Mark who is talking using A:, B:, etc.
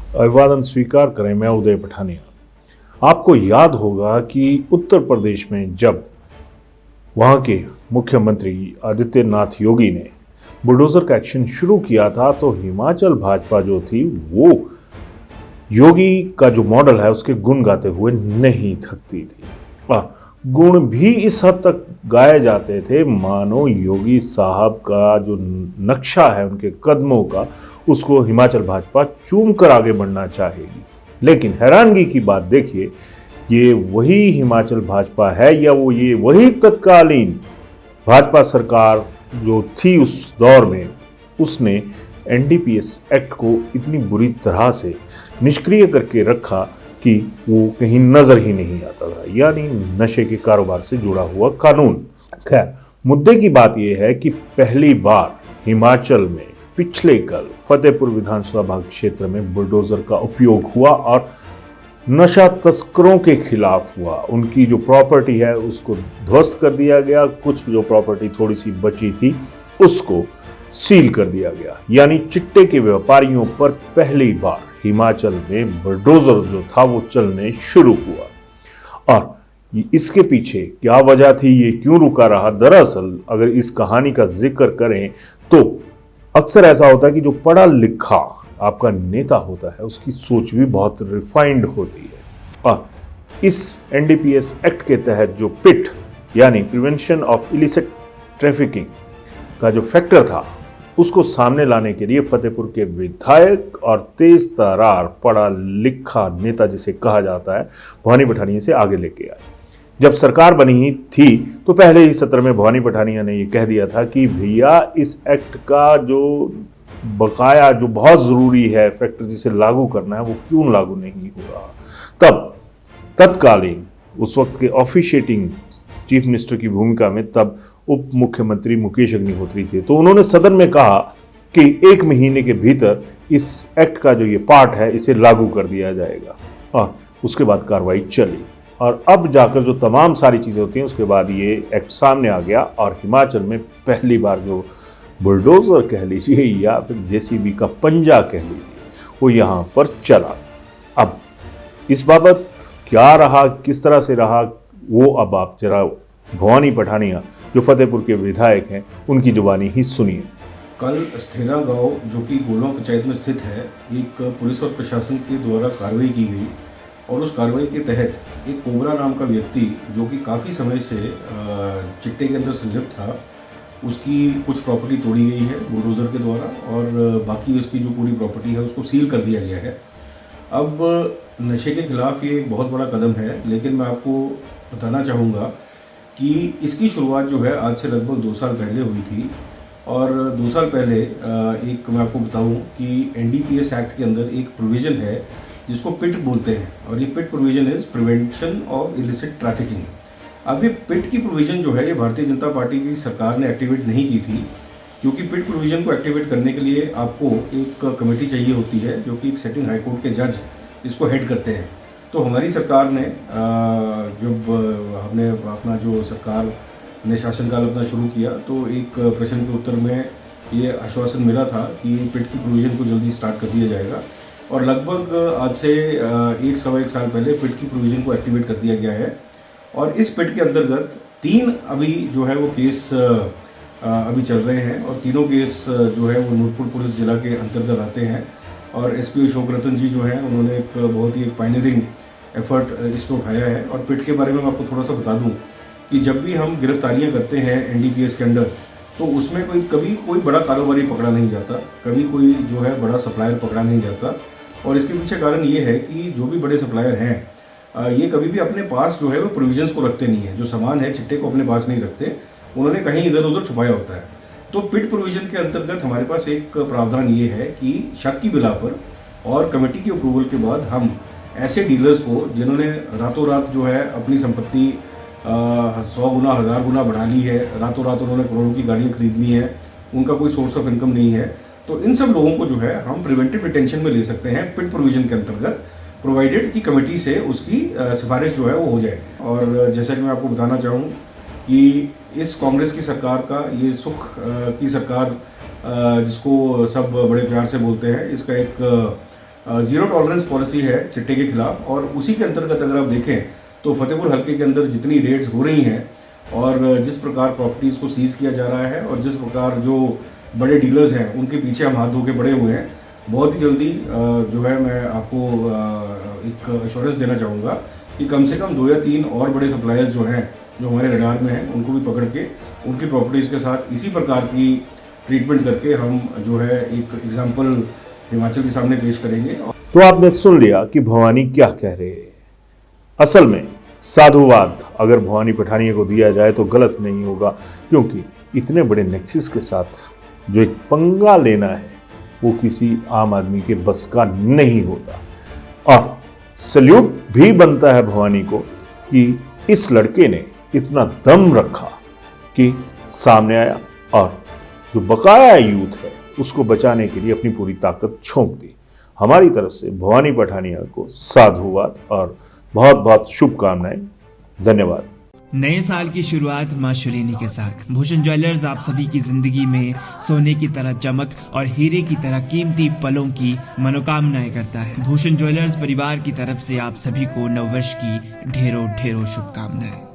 A: अभिवादन स्वीकार करें। मैं उदय पठानिया। आपको याद होगा कि उत्तर प्रदेश में जब वहां के मुख्यमंत्री आदित्यनाथ योगी ने बुलडोजर का एक्शन शुरू किया था तो हिमाचल भाजपा जो थी वो योगी का जो मॉडल है उसके गुण गाते हुए नहीं थकती थी। गुण भी इस हद तक गाए जाते थे मानो योगी साहब का जो नक्शा है उनके कदमों का उसको हिमाचल भाजपा चूम कर आगे बढ़ना चाहेगी। लेकिन हैरानगी की बात देखिए, ये वही हिमाचल भाजपा है या ये वही तत्कालीन भाजपा सरकार जो थी उस दौर में, उसने एनडीपीएस एक्ट को इतनी बुरी तरह से निष्क्रिय करके रखा कि वो कहीं नजर ही नहीं आता था, यानी नशे के कारोबार से जुड़ा हुआ कानून। खैर, मुद्दे की बात यह है कि पहली बार हिमाचल में पिछले कल फतेहपुर विधानसभा क्षेत्र में बुलडोजर का उपयोग हुआ और नशा तस्करों के खिलाफ हुआ। उनकी जो प्रॉपर्टी है उसको ध्वस्त कर दिया गया, कुछ जो प्रॉपर्टी थोड़ी सी बची थी उसको सील कर दिया गया। यानी चिट्टे के व्यापारियों पर पहली बार हिमाचल में बुलडोजर जो था वो चलने शुरू हुआ। और इसके पीछे क्या वजह थी, ये क्यों रुका रहा? दरअसल अगर इस कहानी का जिक्र करें तो अक्सर ऐसा होता है कि जो पढ़ा लिखा आपका नेता होता है उसकी सोच भी बहुत रिफाइंड होती है। और इस एनडीपीएस एक्ट के तहत जो पिट यानी प्रिवेंशन ऑफ इलिसिट ट्रैफिकिंग का जो फैक्टर था उसको सामने लाने के लिए फतेहपुर के विधायक और तेज तर्रार पढ़ा लिखा नेता जिसे कहा जाता है भवानी पठानिया से आगे लेके आए। जब सरकार बनी थी तो पहले ही सत्र में भवानी पठानिया ने ये कह दिया था कि भैया इस एक्ट का जो बकाया जो बहुत जरूरी है फैक्टर जिसे लागू करना है वो क्यों लागू नहीं हो रहा। तब तत्कालीन उस वक्त के ऑफिशिएटिंग चीफ मिनिस्टर की भूमिका में तब उप मुख्यमंत्री मुकेश अग्निहोत्री थे, तो उन्होंने सदन में कहा कि 1 महीने के भीतर इस एक्ट का जो ये पार्ट है इसे लागू कर दिया जाएगा। और उसके बाद कार्रवाई चली और अब जाकर जो तमाम सारी चीज़ें होती हैं उसके बाद ये एक्ट सामने आ गया और हिमाचल में पहली बार जो बुलडोजर कह लीजिए या फिर जेसीबी का पंजा कह लीजिए वो यहाँ पर चला। अब इस बाबत क्या रहा, किस तरह से रहा, वो अब आप जरा भवानी पठानिया जो फतेहपुर के विधायक हैं उनकी जुबानी ही सुनिए।
B: कल स्थेरा गांव जो कि गोलवा पंचायत में स्थित है, एक पुलिस और प्रशासन के द्वारा कार्रवाई की गई और उस कार्रवाई के तहत एक कोबरा नाम का व्यक्ति जो कि काफ़ी समय से चिट्टे के अंदर संलिप्त था, उसकी कुछ प्रॉपर्टी तोड़ी गई है बुलडोजर के द्वारा और बाकी उसकी जो पूरी प्रॉपर्टी है उसको सील कर दिया गया है। अब नशे के खिलाफ ये एक बहुत बड़ा कदम है, लेकिन मैं आपको बताना चाहूँगा कि इसकी शुरुआत जो है आज से लगभग 2 साल पहले हुई थी। और 2 साल पहले एक मैं आपको बताऊं कि एनडीपीएस एक्ट के अंदर एक प्रोविज़न है जिसको पिट बोलते हैं और ये PIT provision is prevention of illicit trafficking. अब ये पिट की प्रोविज़न जो है ये भारतीय जनता पार्टी की सरकार ने एक्टिवेट नहीं की थी, क्योंकि पिट प्रोविज़न को एक्टिवेट करने के लिए आपको एक कमेटी चाहिए होती है जो कि एक सेटिंग हाईकोर्ट के जज इसको हेड करते हैं। तो हमारी सरकार ने जब हमने अपना जो सरकार ने शासनकाल अपना शुरू किया तो एक प्रश्न के उत्तर में ये आश्वासन मिला था कि पिट की प्रोविज़न को जल्दी स्टार्ट कर दिया जाएगा और लगभग आज से 1-1.25 साल पहले पिट की प्रोविज़न को एक्टिवेट कर दिया गया है। और इस पिट के अंतर्गत 3 अभी जो है वो केस अभी चल रहे हैं और तीनों केस जो है वो नूरपुर पुलिस जिला के अंतर्गत आते हैं। और एसपी अशोक रतन जी जो हैं उन्होंने एक बहुत ही एक पायनियरिंग एफर्ट इसमें उठाया है। और पिट के बारे में मैं आपको थोड़ा सा बता दूं कि जब भी हम गिरफ्तारियां करते हैं एनडीपीएस के अंडर तो उसमें कभी कोई बड़ा कारोबारी पकड़ा नहीं जाता, कभी कोई जो है बड़ा सप्लायर पकड़ा नहीं जाता। और इसके पीछे कारण ये है कि जो भी बड़े सप्लायर हैं ये कभी भी अपने पास जो है वो प्रोविजंस को रखते नहीं है, जो सामान है चिट्टे को अपने पास नहीं रखते, उन्होंने कहीं इधर उधर छुपाया होता है। तो पिट प्रोविज़न के अंतर्गत हमारे पास एक प्रावधान ये है कि शक की बिला पर और कमेटी के अप्रूवल के बाद हम ऐसे डीलर्स को जिन्होंने रातों रात जो है अपनी संपत्ति 100 गुना 1000 गुना बढ़ा ली है, रातों रात उन्होंने करोड़ों की गाड़ियाँ खरीद ली हैं, उनका कोई सोर्स ऑफ इनकम नहीं है, तो इन सब लोगों को जो है हम प्रिवेंटिव डिटेंशन में ले सकते हैं पिट प्रोविज़न के अंतर्गत, प्रोवाइडेड कि कमेटी से उसकी सिफारिश जो है वो हो जाए। और जैसा कि मैं आपको बताना चाहूँ कि इस कांग्रेस की सरकार का ये सुख की सरकार जिसको सब बड़े प्यार से बोलते हैं, इसका एक जीरो टॉलरेंस पॉलिसी है चिट्टे के खिलाफ, और उसी के अंतर्गत अगर आप देखें तो फतेहपुर हल्के के अंदर जितनी रेड्स हो रही हैं और जिस प्रकार प्रॉपर्टीज़ को सीज किया जा रहा है और जिस प्रकार जो बड़े डीलर्स हैं उनके पीछे हम हाथ धो के पड़े हुए हैं, बहुत ही जल्दी जो है मैं आपको एक एश्योरेंस देना चाहूँगा कि कम से कम 2 या 3 और बड़े सप्लायर्स जो हैं जो हमारे रडार में हैं उनको भी पकड़ के उनकी प्रॉपर्टीज़ के साथ इसी प्रकार की ट्रीटमेंट करके हम जो है एक एग्जाम्पल हिमाचल के सामने पेश करेंगे।
A: तो आपने सुन लिया कि भवानी क्या कह रहे हैं। असल में साधुवाद अगर भवानी पठानिया को दिया जाए तो गलत नहीं होगा, क्योंकि इतने बड़े नेक्सस के साथ जो एक पंगा लेना है वो किसी आम आदमी के बस का नहीं होता। और सल्यूट भी बनता है भवानी को कि इस लड़के ने इतना दम रखा कि सामने आया और जो बकाया यूथ है उसको बचाने के लिए अपनी पूरी ताकत झोंक दी। हमारी तरफ से भवानी पठानिया को साधुवाद और बहुत बहुत शुभकामनाएं। धन्यवाद।
C: नए साल की शुरुआत मां शुलिनी के साथ भूषण ज्वेलर्स आप सभी की जिंदगी में सोने की तरह चमक और हीरे की तरह कीमती पलों की मनोकामनाएं करता है। भूषण ज्वेलर्स परिवार की तरफ से आप सभी को नववर्ष की ढेरों ढेरों शुभकामनाएं।